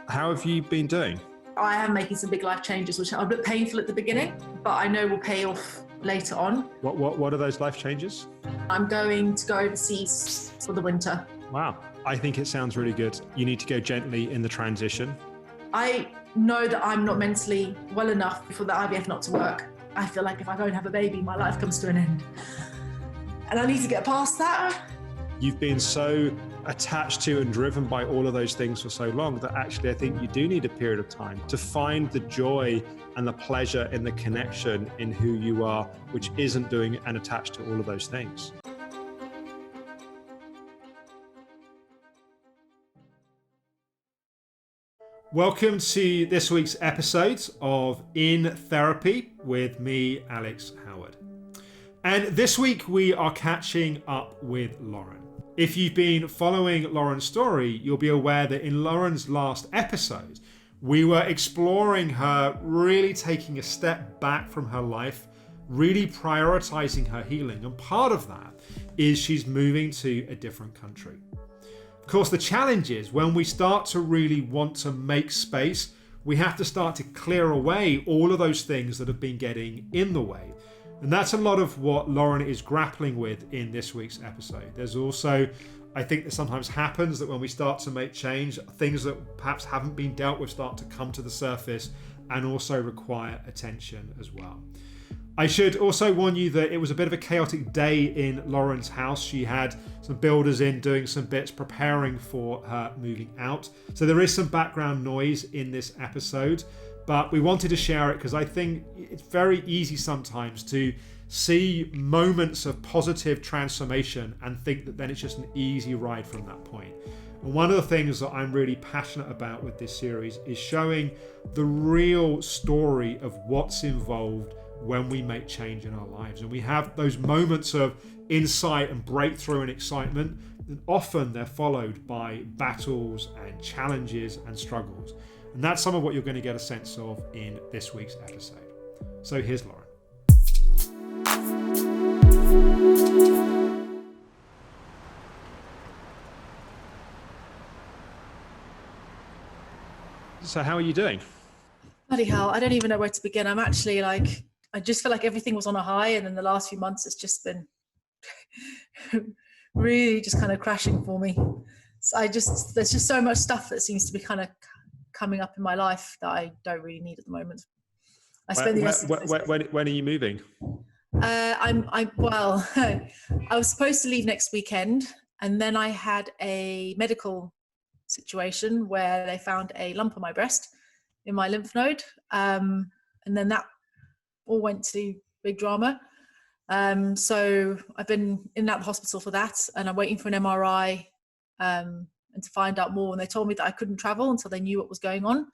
How have you been doing? I am making some big life changes, which are a bit painful at the beginning, but I know will pay off later on. What are those life changes? I'm going to go overseas for the winter. Wow. I think it sounds really good. You need to go gently in the transition. I know that I'm not mentally well enough for the IVF not to work. I feel like if I don't have a baby, my life comes to an end. And I need to get past that. You've been so attached to and driven by all of those things for so long that actually I think you do need a period of time to find the joy and the pleasure in the connection in who you are, which isn't doing and attached to all of those things. Welcome to this week's episode of In Therapy with me, Alex Howard. And this week we are catching up with Lauren. If you've been following Lauren's story, you'll be aware that in Lauren's last episode, we were exploring her really taking a step back from her life, really prioritizing her healing. And part of that is she's moving to a different country. Of course, the challenge is when we start to really want to make space, we have to start to clear away all of those things that have been getting in the way. And that's a lot of what Lauren is grappling with in this week's episode. There's also, I think that sometimes happens that when we start to make change, things that perhaps haven't been dealt with start to come to the surface and also require attention as well. I should also warn you that it was a bit of a chaotic day in Lauren's house. She had some builders in doing some bits, preparing for her moving out. So there is some background noise in this episode, but we wanted to share it because I think it's very easy sometimes to see moments of positive transformation and think that then it's just an easy ride from that point. And one of the things that I'm really passionate about with this series is showing the real story of what's involved when we make change in our lives. And we have those moments of insight and breakthrough and excitement, and often they're followed by battles and challenges and struggles. And that's some of what you're going to get a sense of in this week's episode. So here's Lauren. So how are you doing? Bloody hell, I don't even know where to begin. I'm actually like, I just feel like everything was on a high, and then the last few months it's just been really just kind of crashing for me. So there's just so much stuff that seems to be kind of coming up in my life that I don't really need at the moment. When are you moving? I was supposed to leave next weekend, and then I had a medical situation where they found a lump on my breast in my lymph node, and then that all went to big drama. So I've been in and out of the hospital for that, and I'm waiting for an MRI and to find out more. And they told me that I couldn't travel until they knew what was going on.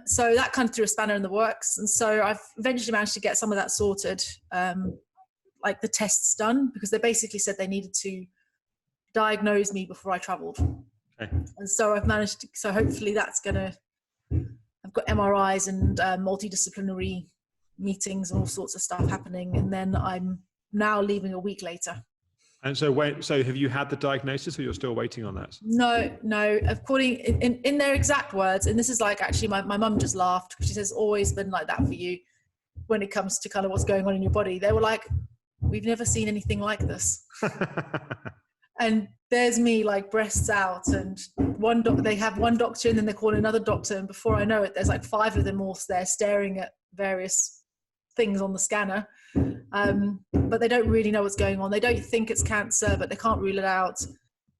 So that kind of threw a spanner in the works. And so I've eventually managed to get some of that sorted, like the tests done, because they basically said they needed to diagnose me before I traveled. Okay. And so I've managed to, so hopefully that's I've got MRIs and multidisciplinary meetings and all sorts of stuff happening. And then I'm now leaving a week later. And so have you had the diagnosis, or you're still waiting on that? No. According in their exact words, and this is like, actually my mum just laughed because she says, always been like that for you when it comes to kind of what's going on in your body. They were like, we've never seen anything like this. And there's me like breasts out, and they have one doctor and then they call another doctor, and before I know it, there's like 5 of them all there staring at various things on the scanner. But they don't really know what's going on. They don't think it's cancer, but they can't rule it out.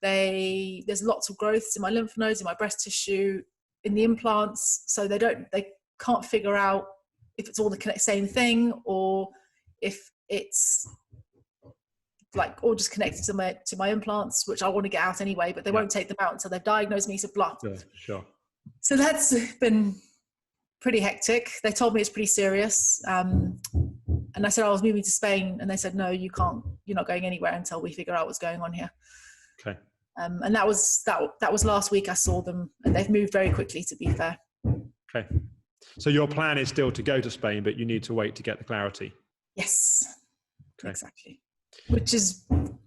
There's lots of growths in my lymph nodes, in my breast tissue, in the implants. So they can't figure out if it's all the same thing, or if it's like all just connected to my implants, which I want to get out anyway, but they won't take them out until they've diagnosed me. So blah. Yeah, sure. So that's been pretty hectic. They told me it's pretty serious. And I said I was moving to Spain, and they said, no, you can't, you're not going anywhere until we figure out what's going on here. Okay. And that was last week I saw them, and they've moved very quickly, to be fair. Okay. So your plan is still to go to Spain, but you need to wait to get the clarity. Yes. Okay. Exactly. Which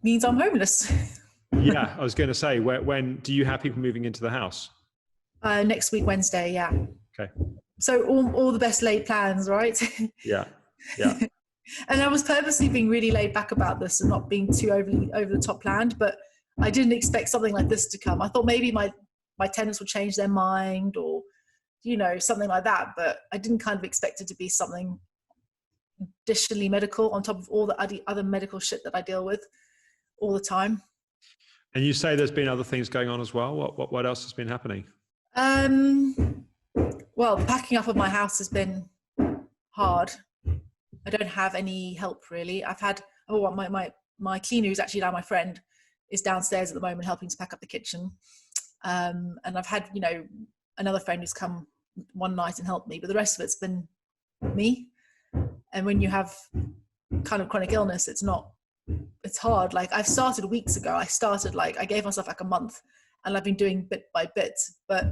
means I'm homeless. Yeah. I was going to say, when do you have people moving into the house? Next week, Wednesday, yeah. Okay. So all the best laid plans, right? Yeah. Yeah. And I was purposely being really laid back about this and not being too overly over the top planned, but I didn't expect something like this to come. I thought maybe my tenants would change their mind or, something like that, but I didn't kind of expect it to be something additionally medical on top of all the other medical shit that I deal with all the time. And you say there's been other things going on as well. What else has been happening? Well, the packing up of my house has been hard. I don't have any help really. I've had my cleaner, who's actually now my friend, is downstairs at the moment helping to pack up the kitchen. And I've had another friend who's come one night and helped me, but the rest of it's been me. And when you have kind of chronic illness, it's hard. Like I've started weeks ago. I gave myself like a month, and I've been doing bit by bit, but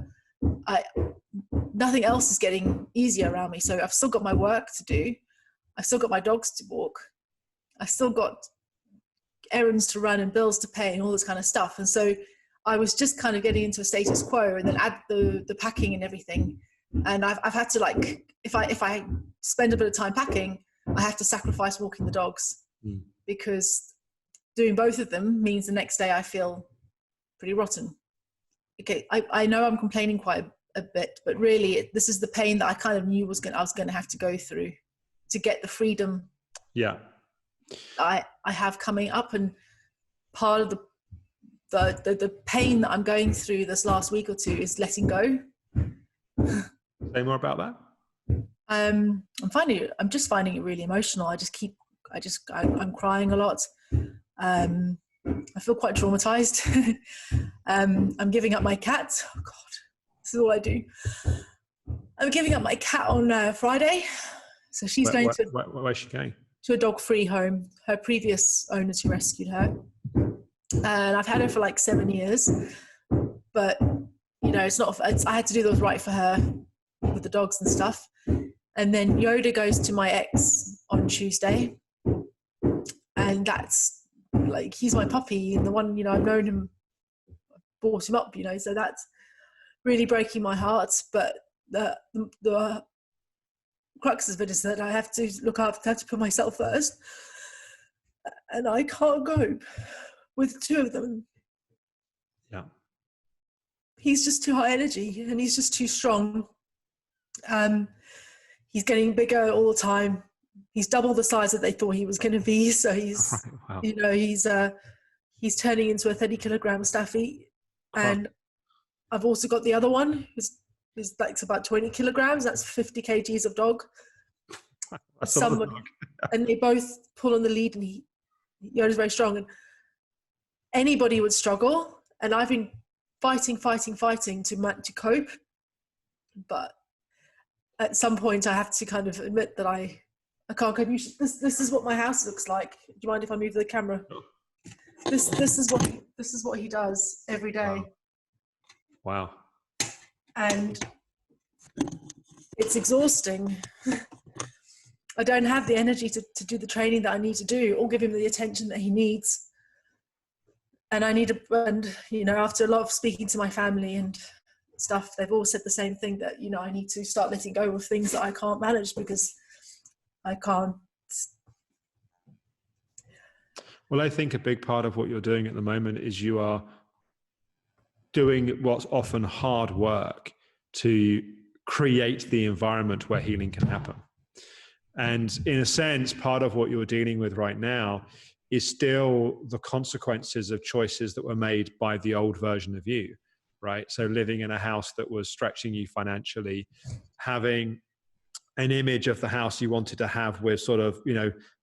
nothing else is getting easier around me. So I've still got my work to do. I've still got my dogs to walk. I've still got errands to run and bills to pay and all this kind of stuff. And so I was just kind of getting into a status quo, and then add the packing and everything. And I've had to, like, if I spend a bit of time packing, I have to sacrifice walking the dogs because doing both of them means the next day I feel pretty rotten. Okay, I know I'm complaining quite a bit, but really this is the pain that I kind of knew I was going to have to go through to get the freedom. Yeah. I have coming up, and part of the pain that I'm going through this last week or two is letting go. Say more about that. I'm just finding it really emotional. I'm crying a lot. I feel quite traumatized. I'm giving up my cat. Oh God, this is all I do. I'm giving up my cat on Friday. So she's where's she going? To a dog-free home. Her previous owners who rescued her. And I've had her for like 7 years. But, I had to do what was right for her with the dogs and stuff. And then Yoda goes to my ex on Tuesday. And that's like, he's my puppy and the one, I've known him, brought him up, so that's really breaking my heart. But the crux of it is that I have to look after, I have to put myself first. And I can't go with two of them. Yeah. He's just too high energy and he's just too strong. He's getting bigger all the time. He's double the size that they thought he was going to be. So he's, wow. He's turning into a 30 kilogram staffy. And I've also got the other one who's like about 20 kilograms. That's 50 kgs of dog. And they both pull on the lead, and Yoda's very strong. And anybody would struggle. And I've been fighting to cope. But at some point I have to kind of admit that I can't cope. This is what my house looks like. Do you mind if I move the camera? This is what he does every day. Wow. And it's exhausting. I don't have the energy to do the training that I need to do or give him the attention that he needs. And after a lot of speaking to my family and stuff, they've all said the same thing, that, I need to start letting go of things that I can't manage because I can't. Well, I think a big part of what you're doing at the moment is you are doing what's often hard work to create the environment where healing can happen. And in a sense, part of what you're dealing with right now is still the consequences of choices that were made by the old version of you, right? So living in a house that was stretching you financially, having an image of the house you wanted to have with sort of,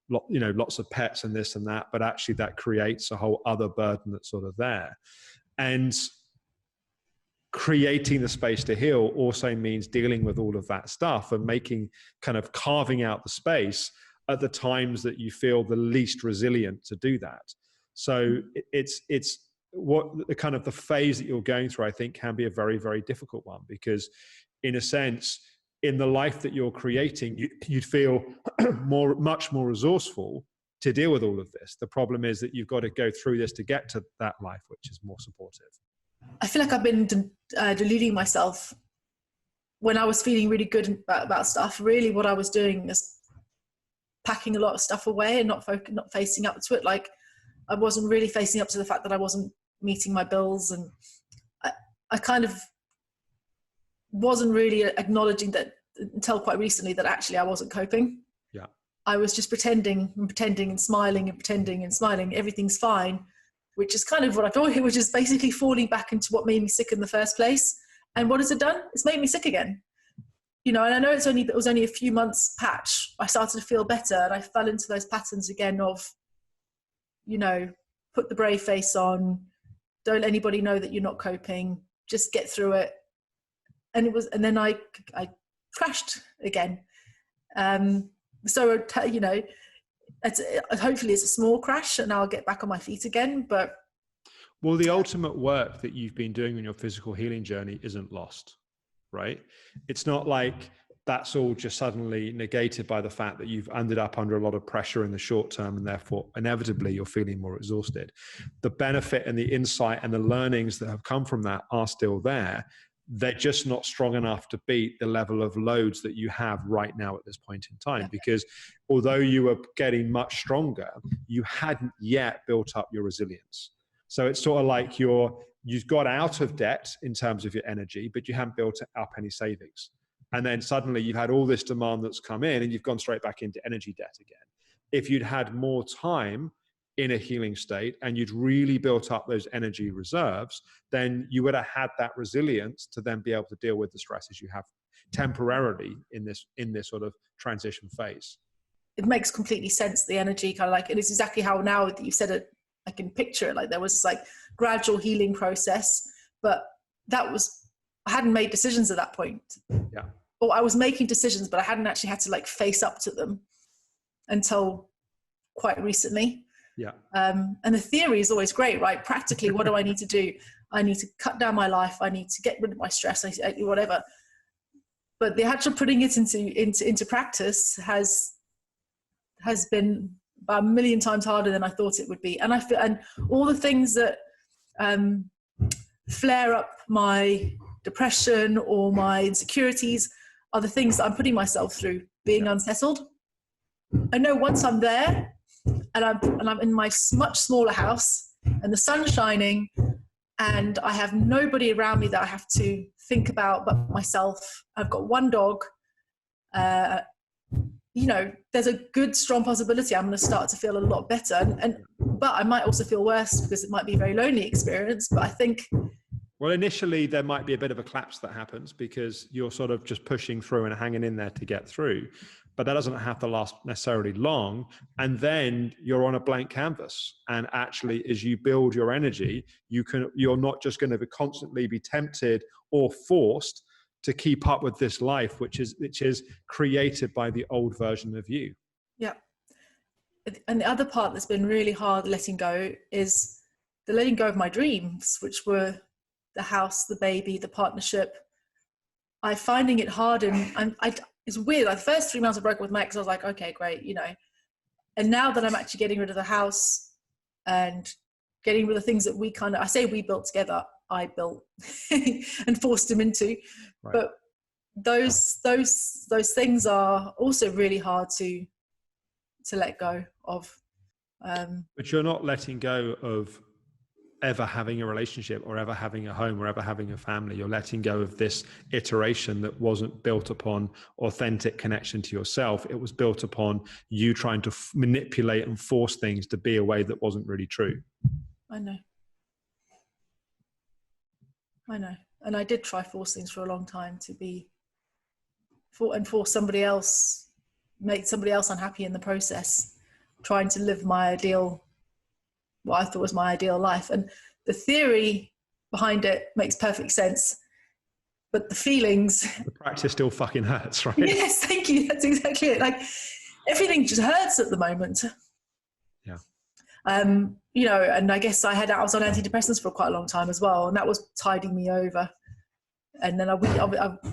lots of pets and this and that, but actually that creates a whole other burden that's sort of there. And creating the space to heal also means dealing with all of that stuff and carving out the space at the times that you feel the least resilient to do that. So it's what the kind of the phase that you're going through, I think, can be a very, very difficult one, because in a sense, in the life that you're creating, you'd feel much more resourceful to deal with all of this. The problem is that you've got to go through this to get to that life, which is more supportive. I feel like I've been deluding myself. When I was feeling really good about stuff, really what I was doing is packing a lot of stuff away and not facing up to it. Like, I wasn't really facing up to the fact that I wasn't meeting my bills, and I kind of wasn't really acknowledging that until quite recently, that actually I wasn't coping. Yeah. I was just pretending and smiling and pretending and smiling. Everything's fine, which is kind of what I thought, which is basically falling back into what made me sick in the first place. And what has it done? It's made me sick again. And I know it was only a few months patch. I started to feel better, and I fell into those patterns again of, put the brave face on, don't let anybody know that you're not coping, just get through it. And then I crashed again. So hopefully it's a small crash, and I'll get back on my feet again. But well, the ultimate work that you've been doing on your physical healing journey isn't lost, right? It's not like that's all just suddenly negated by the fact that you've ended up under a lot of pressure in the short term, and therefore inevitably you're feeling more exhausted. The benefit and the insight and the learnings that have come from that are still there. They're just not strong enough to beat the level of loads that you have right now at this point in time. Because although you were getting much stronger, you hadn't yet built up your resilience. So it's sort of like you've got out of debt in terms of your energy, but you haven't built up any savings. And then suddenly you've had all this demand that's come in, and you've gone straight back into energy debt again. If you'd had more time in a healing state and you'd really built up those energy reserves, then you would have had that resilience to then be able to deal with the stresses you have temporarily in this sort of transition phase. It makes completely sense, the energy, kind of like, it is exactly how, now that you've said it, I can picture it. Like, there was this like gradual healing process, but I hadn't made decisions at that point. Yeah. Or I was making decisions, but I hadn't actually had to like face up to them until quite recently. Yeah. And the theory is always great, right? Practically, what do I need to do? I need to cut down my life. I need to get rid of my stress. Whatever. But the actual putting it into practice has been about a million times harder than I thought it would be. And and all the things that flare up my depression or my insecurities are the things that I'm putting myself through, being unsettled. I know once I'm there, and I'm in my much smaller house, and the sun's shining, and I have nobody around me that I have to think about but myself. I've got one dog. There's a good, strong possibility I'm going to start to feel a lot better. But I might also feel worse, because it might be a very lonely experience. But I think, well, initially there might be a bit of a collapse that happens because you're sort of just pushing through and hanging in there to get through. But that doesn't have to last necessarily long. And then you're on a blank canvas. And actually, as you build your energy, you're not just going to constantly be tempted or forced to keep up with this life, which is created by the old version of you. Yeah. And the other part that's been really hard letting go is the letting go of my dreams, which were the house, the baby, the partnership. I'm finding it hard, and it's weird. Like, the first 3 months I broke up with my ex, I was like, okay, great, And now that I'm actually getting rid of the house and getting rid of the things that we built together, I built and forced him into. Right. But those things are also really hard to let go of. But you're not letting go of ever having a relationship or ever having a home or ever having a family. You're letting go of this iteration that wasn't built upon authentic connection to yourself. It was built upon you trying to manipulate and force things to be a way that wasn't really true. I know. And I did try force things for a long time to be force somebody else, make somebody else unhappy in the process, trying to live my ideal, what I thought was my ideal life. And the theory behind it makes perfect sense, but the feelings, the practice still fucking hurts, right? Yes, thank you. That's exactly it. Like, everything just hurts at the moment. Yeah. And I guess I was on antidepressants for quite a long time as well, and that was tiding me over. And then I've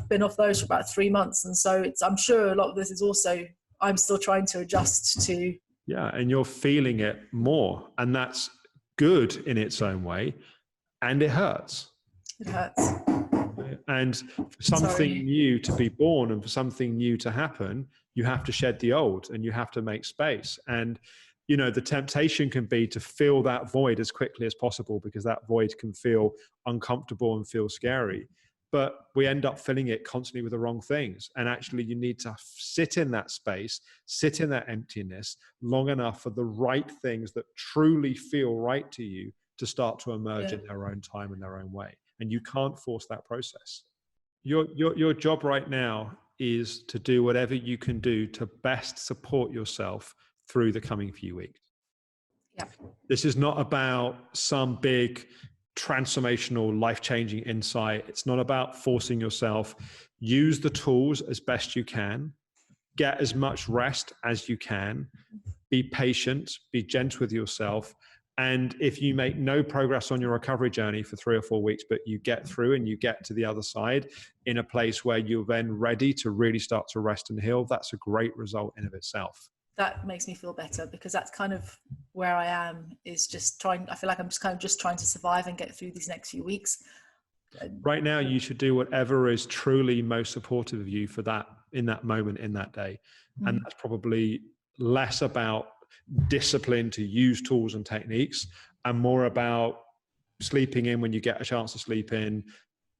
been off those for about 3 months, and so I'm sure a lot of this is also, I'm still trying to adjust to. Yeah, and you're feeling it more, and that's good in its own way, and it hurts. It hurts. And for something new to be born and for something new to happen, you have to shed the old and you have to make space. And, you know, the temptation can be to fill that void as quickly as possible because that void can feel uncomfortable and feel scary. But we end up filling it constantly with the wrong things. And actually, you need to sit in that space, sit in that emptiness long enough for the right things that truly feel right to you to start to emerge in their own time and their own way. And you can't force that process. Your job right now is to do whatever you can do to best support yourself through the coming few weeks. Yeah. This is not about some big transformational, life-changing insight. It's not about forcing yourself. Use the tools as best you can. Get as much rest as you can. Be patient, be gentle with yourself. And if you make no progress on your recovery journey for 3 or 4 weeks, but you get through and you get to the other side in a place where you're then ready to really start to rest and heal, that's a great result in of itself. That makes me feel better, because that's kind of where I am, is just trying. I feel like I'm just kind of just trying to survive and get through these next few weeks. Right now, you should do whatever is truly most supportive of you for that, in that moment, in that day. And that's probably less about discipline to use tools and techniques and more about sleeping in when you get a chance to sleep in,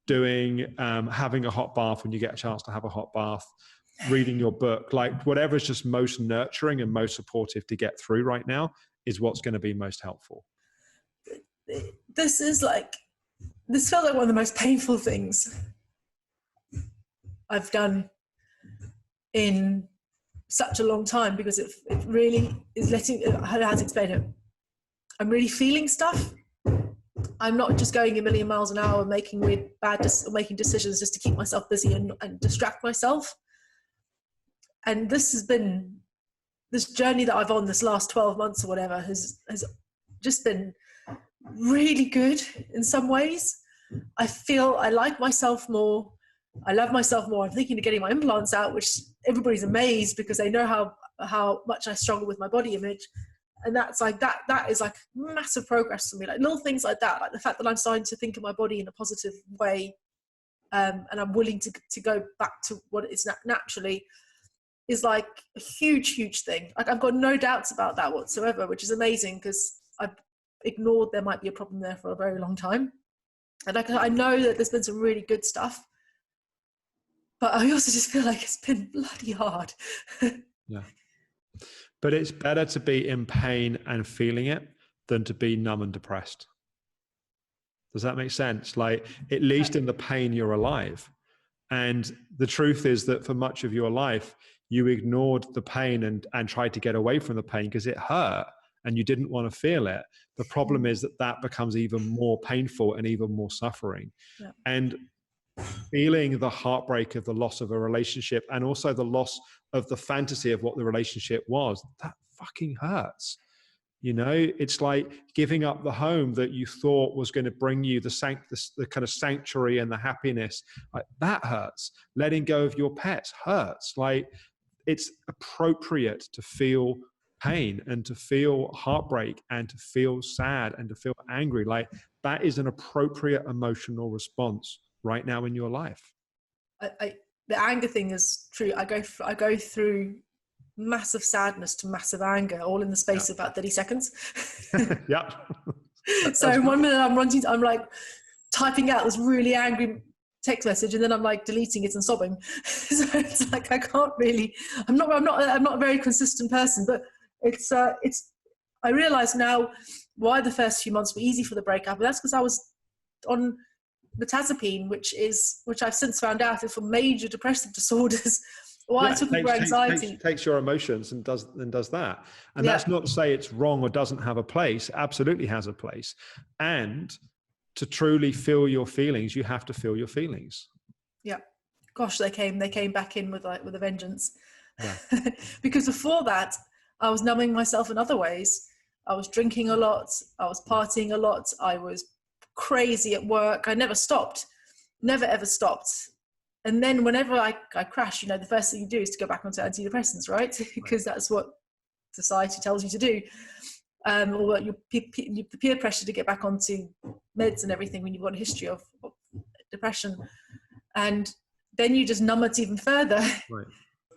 doing, having a hot bath when you get a chance to have a hot bath, reading your book, like whatever is just most nurturing and most supportive to get through right now is what's going to be most helpful. This felt like one of the most painful things I've done in such a long time, because it really is how to explain it. I'm really feeling stuff. I'm not just going a million miles an hour making making decisions just to keep myself busy and distract myself. And this journey that I've on this last 12 months or whatever has just been really good in some ways. I feel I like myself more. I love myself more. I'm thinking of getting my implants out, which everybody's amazed because they know how much I struggle with my body image. And that's like, that is like massive progress for me. Like little things like that, like the fact that I'm starting to think of my body in a positive way, and I'm willing to go back to what it is naturally, is like a huge, huge thing. Like I've got no doubts about that whatsoever, which is amazing, because I've ignored there might be a problem there for a very long time. And I know that there's been some really good stuff, but I also just feel like it's been bloody hard. Yeah. But it's better to be in pain and feeling it than to be numb and depressed. Does that make sense? Like, at least in the pain, you're alive. And the truth is that for much of your life, you ignored the pain and tried to get away from the pain because it hurt and you didn't want to feel it. The problem is that becomes even more painful and even more suffering. Yeah. And feeling the heartbreak of the loss of a relationship and also the loss of the fantasy of what the relationship was, that fucking hurts. You know, it's like giving up the home that you thought was going to bring you the kind of sanctuary and the happiness. Like, that hurts. Letting go of your pets hurts. Like, it's appropriate to feel pain and to feel heartbreak and to feel sad and to feel angry. Like, that is an appropriate emotional response right now in your life. The anger thing is true. I go through massive sadness to massive anger all in the space of about 30 seconds. Yeah. So in 1 minute I'm like typing out this really angry text message, and then I'm like deleting it and sobbing. So it's like I'm not a very consistent person, but it's I realize now why the first few months were easy for the breakup, and that's because I was on mirtazapine, which I've since found out is for major depressive disorders. I took it for anxiety. Takes your emotions and does that. And that's not to say it's wrong or doesn't have a place. Absolutely has a place. And to truly feel your feelings, you have to feel your feelings. Yeah. Gosh, they came back in with a vengeance. Yeah. Because before that, I was numbing myself in other ways. I was drinking a lot. I was partying a lot. I was crazy at work. I never ever stopped. And then whenever I crash, the first thing you do is to go back onto antidepressants, right? Because that's what society tells you to do. or the peer pressure to get back onto meds and everything when you've got a history of depression, and then you just numb it even further. Right.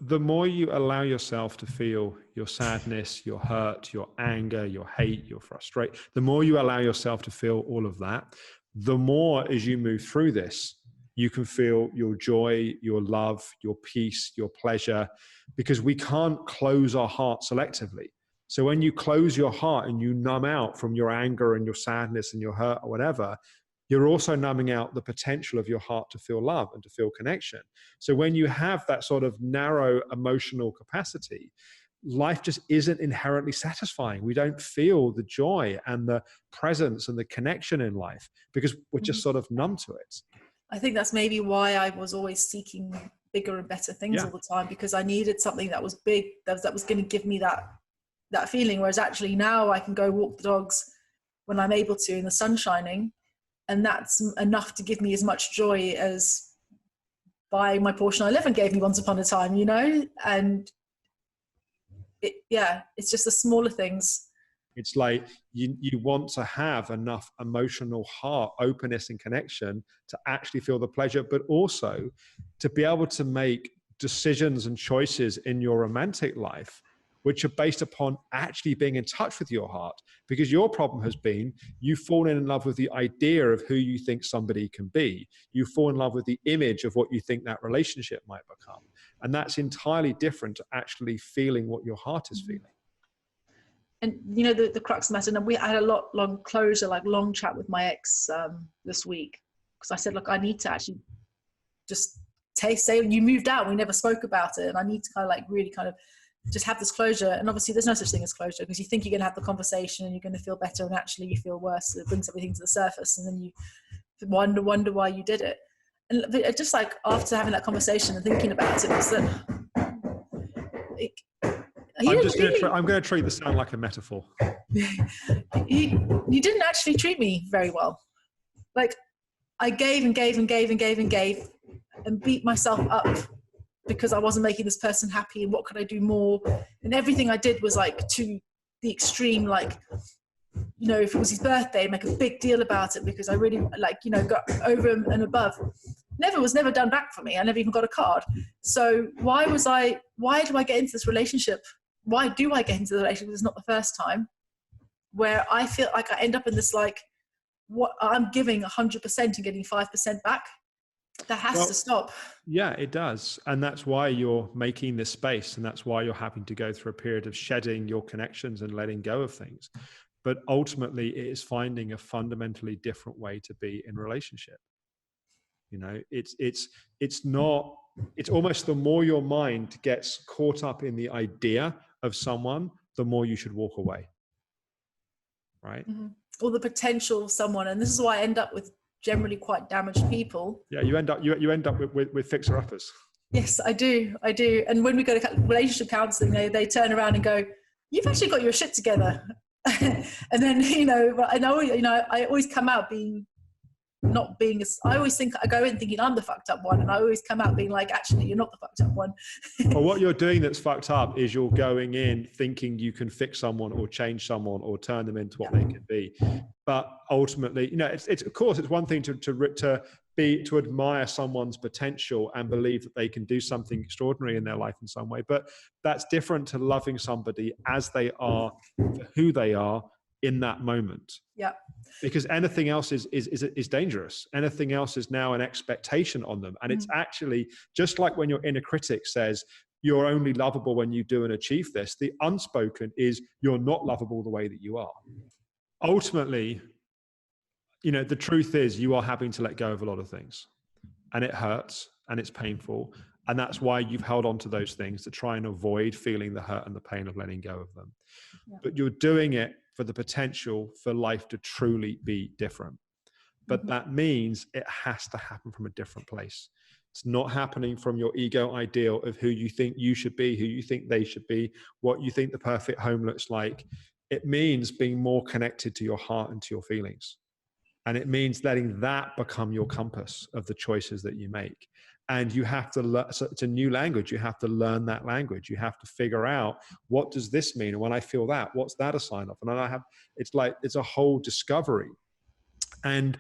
The more you allow yourself to feel your sadness, your hurt, your anger, your hate, your frustration, the more you allow yourself to feel all of that, the more as you move through this, you can feel your joy, your love, your peace, your pleasure, because we can't close our heart selectively. So when you close your heart and you numb out from your anger and your sadness and your hurt or whatever, you're also numbing out the potential of your heart to feel love and to feel connection. So when you have that sort of narrow emotional capacity, life just isn't inherently satisfying. We don't feel the joy and the presence and the connection in life because we're just sort of numb to it. I think that's maybe why I was always seeking bigger and better things all the time, because I needed something that was big, that was going to give me that feeling. Whereas actually now I can go walk the dogs when I'm able to in the sun shining, and that's enough to give me as much joy as buying my Porsche 911 gave me once upon a time, you know? And it's just the smaller things. It's like you want to have enough emotional heart openness and connection to actually feel the pleasure, but also to be able to make decisions and choices in your romantic life which are based upon actually being in touch with your heart. Because your problem has been you've fallen in love with the idea of who you think somebody can be. You fall in love with the image of what you think that relationship might become. And that's entirely different to actually feeling what your heart is feeling. And you know, the crux of the matter, and we had a long chat with my ex this week, because I said, look, I need to actually just say you moved out, we never spoke about it, and I need to kind of like really kind of just have this closure. And obviously there's no such thing as closure, because you think you're going to have the conversation and you're going to feel better, and actually you feel worse. It brings everything to the surface, and then you wonder why you did it. And just like after having that conversation and thinking about it, was that I'm going to treat the sound like a metaphor. You didn't actually treat me very well. Like, I gave and gave and gave and gave and gave and beat myself up because I wasn't making this person happy, and what could I do more? And everything I did was like to the extreme, like, you know, if it was his birthday, make a big deal about it because I really, like, you know, got over and above. Was never done back for me. I never even got a card. So why do I get into this relationship? Why do I get into the relationship? It's not the first time where I feel like I end up in this, like, what I'm giving 100% and getting 5% back. That has to stop. Yeah, it does. And that's why you're making this space. And that's why you're having to go through a period of shedding your connections and letting go of things. But ultimately it is finding a fundamentally different way to be in relationship. You know, it's almost the more your mind gets caught up in the idea of someone, the more you should walk away. Right. Mm-hmm. Or the potential of someone. And this is why I end up with generally quite damaged people. Yeah, you end up with fixer-uppers. Yes, I do. And when we go to relationship counseling, they turn around and go, "You've actually got your shit together." And then, you know, I always come out I always think I go in thinking I'm the fucked up one, and I always come out being like, actually, you're not the fucked up one. Well, what you're doing that's fucked up is you're going in thinking you can fix someone or change someone or turn them into what they can be. But ultimately, you know, it's of course it's one thing to admire someone's potential and believe that they can do something extraordinary in their life in some way. But that's different to loving somebody as they are, for who they are in that moment. Yeah. Because anything else is dangerous. Anything else is now an expectation on them. And it's actually just like when your inner critic says, you're only lovable when you do and achieve this. The unspoken is you're not lovable the way that you are. Ultimately, you know, the truth is you are having to let go of a lot of things, and it hurts and it's painful. And that's why you've held on to those things, to try and avoid feeling the hurt and the pain of letting go of them. Yeah. But you're doing it for the potential for life to truly be different. But that means it has to happen from a different place. It's not happening from your ego ideal of who you think you should be, who you think they should be, what you think the perfect home looks like. It means being more connected to your heart and to your feelings. And it means letting that become your compass of the choices that you make. And you have to learn, so it's a new language. You have to learn that language. You have to figure out, what does this mean? And when I feel that, what's that a sign of? And then it's a whole discovery. And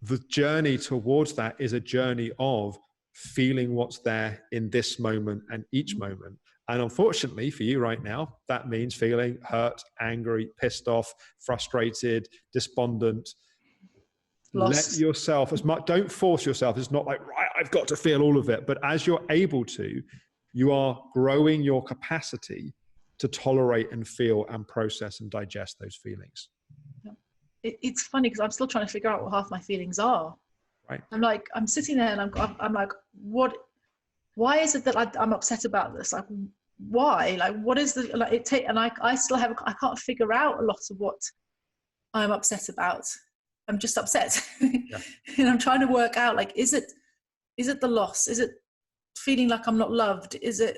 the journey towards that is a journey of feeling what's there in this moment and each moment. And unfortunately for you right now, that means feeling hurt, angry, pissed off, frustrated, despondent. Lost. Let yourself don't force yourself. It's not like, right, I've got to feel all of it. But as you're able to, you are growing your capacity to tolerate and feel and process and digest those feelings. It's funny because I'm still trying to figure out what half my feelings are. Right. I'm sitting there and I'm like, why is it that I'm upset about this? Like, why? Like, what is the, like, I can't figure out a lot of what I'm upset about. I'm just upset. Yeah. And I'm trying to work out, like, is it the loss? Is it feeling like I'm not loved? Is it,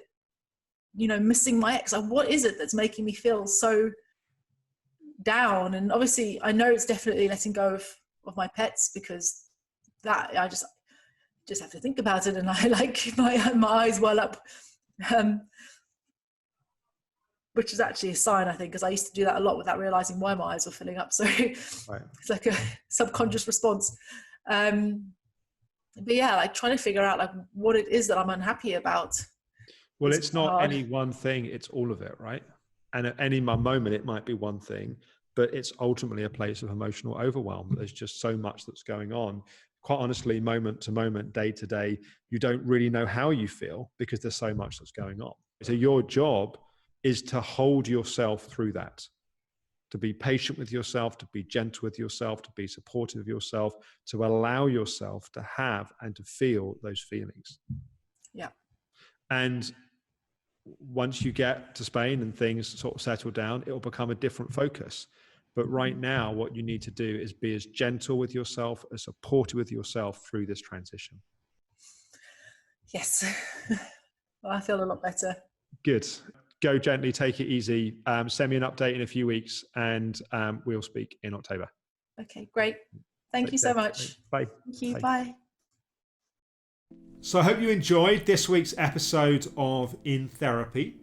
missing my ex? Like, what is it that's making me feel so down? And obviously I know it's definitely letting go of my pets, because that I just have to think about it, and I like my eyes well up, which is actually a sign, I think, because I used to do that a lot without realizing why my eyes were filling up. So right. It's like a subconscious response. But yeah, like trying to figure out like what it is that I'm unhappy about. Well, it's not any one thing, it's all of it, right? And at any moment, it might be one thing, but it's ultimately a place of emotional overwhelm. There's just so much that's going on. Quite honestly, moment to moment, day to day, you don't really know how you feel because there's so much that's going on. So your job is to hold yourself through that, to be patient with yourself, to be gentle with yourself, to be supportive of yourself, to allow yourself to have and to feel those feelings. Yeah. And once you get to Spain and things sort of settle down, it will become a different focus. But right now, what you need to do is be as gentle with yourself, as supportive with yourself through this transition. Yes. Well, I feel a lot better. Good. Go gently, take it easy. Send me an update in a few weeks, and we'll speak in October. Okay, great. Thank you so much. Bye. Thank you. Bye. So I hope you enjoyed this week's episode of In Therapy.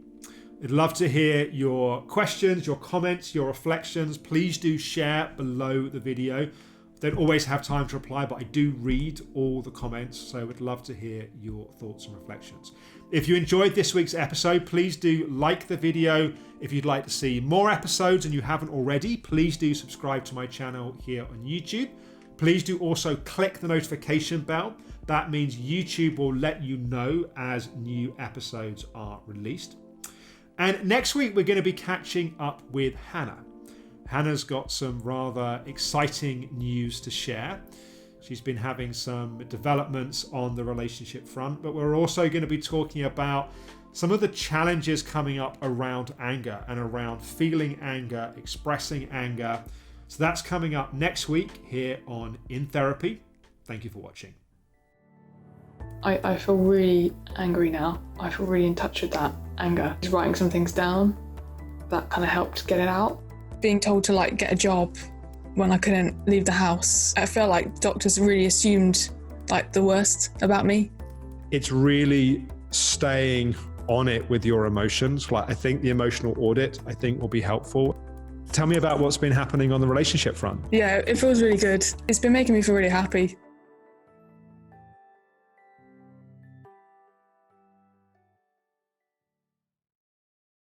I'd love to hear your questions, your comments, your reflections. Please do share below the video. I don't always have time to reply, but I do read all the comments, so I would love to hear your thoughts and reflections. If you enjoyed this week's episode, please do like the video. If you'd like to see more episodes and you haven't already, please do subscribe to my channel here on YouTube. Please do also click the notification bell. That means YouTube will let you know as new episodes are released. And next week, we're going to be catching up with Hannah. Hannah's got some rather exciting news to share. She's been having some developments on the relationship front, but we're also going to be talking about some of the challenges coming up around anger and around feeling anger, expressing anger. So that's coming up next week here on In Therapy. Thank you for watching. I feel really angry now. I feel really in touch with that anger. Just writing some things down, that kind of helped get it out. Being told to like get a job when I couldn't leave the house. I felt like doctors really assumed like the worst about me. It's really staying on it with your emotions. Like I think the emotional audit, will be helpful. Tell me about what's been happening on the relationship front. Yeah, it feels really good. It's been making me feel really happy.